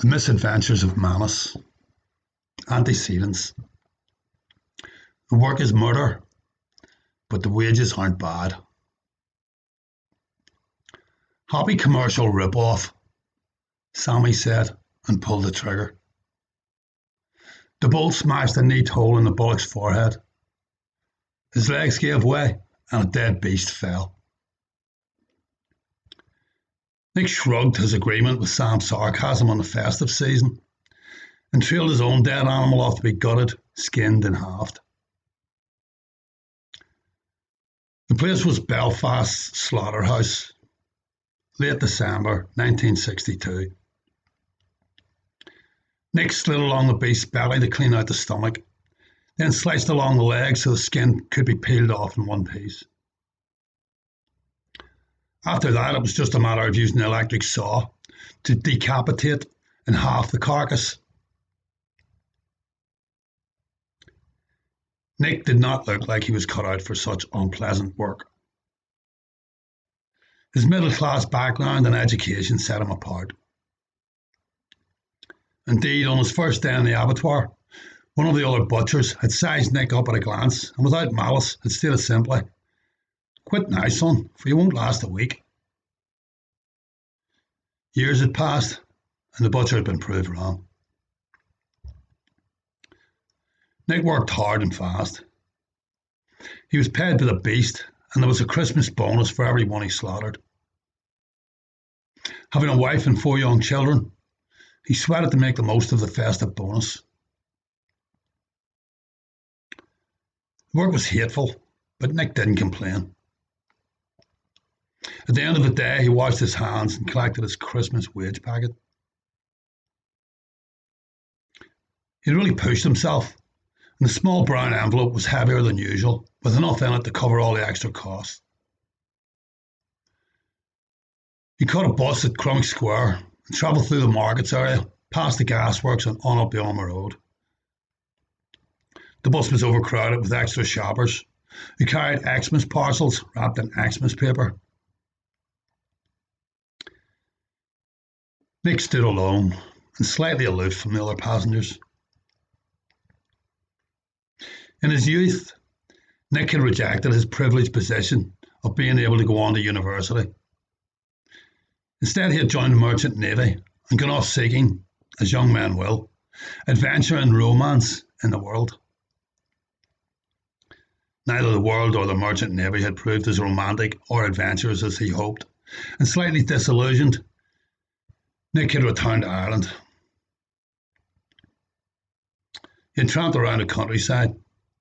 The misadventures of Manus, antecedents. The work is murder, but the wages aren't bad. Happy commercial rip-off, Sammy said and pulled the trigger. The bolt smashed a neat hole in the bullock's forehead. His legs gave way and a dead beast fell. Nick shrugged his agreement with Sam's sarcasm on the festive season and trailed his own dead animal off to be gutted, skinned and halved. The place was Belfast's slaughterhouse, late December 1962. Nick slid along the beast's belly to clean out the stomach, then sliced along the legs so the skin could be peeled off in one piece. After that, it was just a matter of using the electric saw to decapitate and halve the carcass. Nick did not look like he was cut out for such unpleasant work. His middle-class background and education set him apart. Indeed, on his first day in the abattoir, one of the other butchers had sized Nick up at a glance and without malice had stated simply, "Quit now, son, for you won't last a week." Years had passed and the butcher had been proved wrong. Nick worked hard and fast. He was paid to the beast and there was a Christmas bonus for every one he slaughtered. Having a wife and 4 young children, he sweated to make the most of the festive bonus. The work was hateful, but Nick didn't complain. At the end of the day, he washed his hands and collected his Christmas wage packet. He'd really pushed himself, and the small brown envelope was heavier than usual, with enough in it to cover all the extra costs. He caught a bus at Crummock Square and travelled through the markets area, past the gasworks and on up the Ulmer Road. The bus was overcrowded with extra shoppers who carried xmas parcels wrapped in xmas paper. Nick stood alone and slightly aloof from the other passengers. In his youth, Nick had rejected his privileged position of being able to go on to university. Instead, he had joined the Merchant Navy and gone off seeking, as young men will, adventure and romance in the world. Neither the world or the Merchant Navy had proved as romantic or adventurous as he hoped, and slightly disillusioned, Nick had returned to Ireland. He had tramped around the countryside,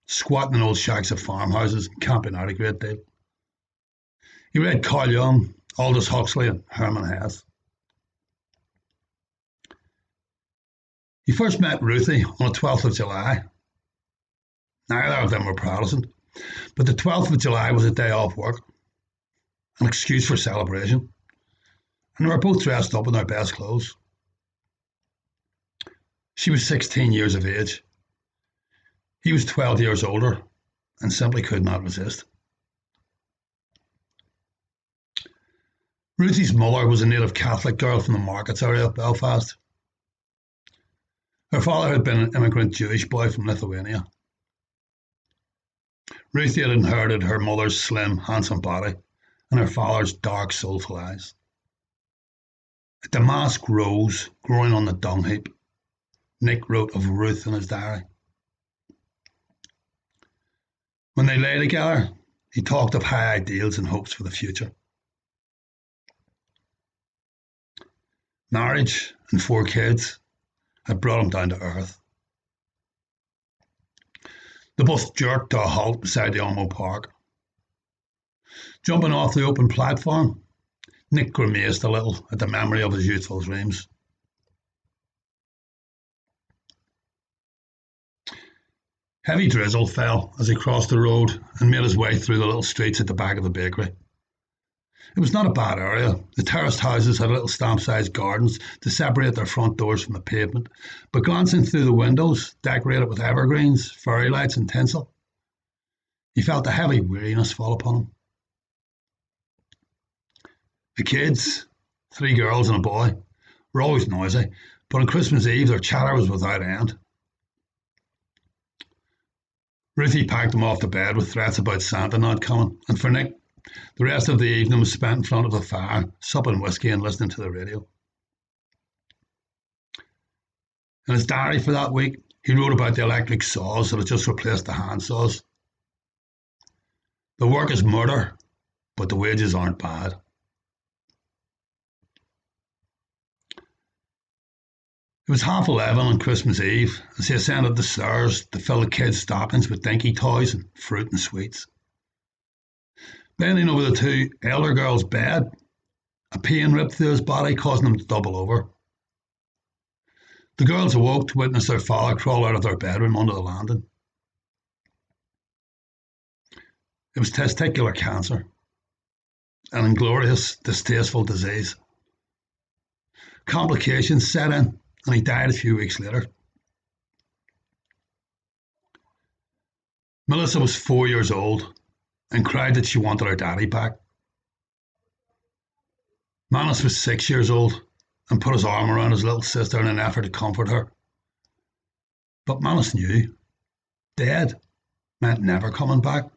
squatting in old shacks of farmhouses and camping out a great deal. He read Carl Jung, Aldous Huxley and Herman Hesse. He first met Ruthie on the 12th of July. Neither of them were Protestant, but the 12th of July was a day off work, an excuse for celebration, and they were both dressed up in their best clothes. She was 16 years of age. He was 12 years older and simply could not resist. Ruthie's mother was a native Catholic girl from the markets area of Belfast. Her father had been an immigrant Jewish boy from Lithuania. Ruthie had inherited her mother's slim, handsome body and her father's dark, soulful eyes. A damask rose growing on the dung heap, Nick wrote of Ruth in his diary. When they lay together, he talked of high ideals and hopes for the future. Marriage and 4 kids had brought him down to earth. The bus jerked to a halt beside the Ulmo Park. Jumping off the open platform, Nick grimaced a little at the memory of his youthful dreams. Heavy drizzle fell as he crossed the road and made his way through the little streets at the back of the bakery. It was not a bad area. The terraced houses had little stamp-sized gardens to separate their front doors from the pavement, but glancing through the windows, decorated with evergreens, fairy lights and tinsel, he felt a heavy weariness fall upon him. The kids, 3 girls and a boy, were always noisy, But on Christmas Eve, their chatter was without end. Ruthie packed him off to bed with threats about Santa not coming, and for Nick, the rest of the evening was spent in front of a fire, supping whiskey and listening to the radio. In his diary for that week, he wrote about the electric saws that had just replaced the hand saws. The work is murder, but the wages aren't bad. It was 11:30 on Christmas Eve as he ascended the stairs to fill the kids' stockings with dinky toys and fruit and sweets. Bending over the two elder girls' bed, a pain ripped through his body, causing him to double over. The girls awoke to witness their father crawl out of their bedroom onto the landing. It was testicular cancer, an inglorious, distasteful disease. Complications set in, and he died a few weeks later. Melissa was 4 years old and cried that she wanted her daddy back. Manus was 6 years old and put his arm around his little sister in an effort to comfort her. But Manus knew dead meant never coming back.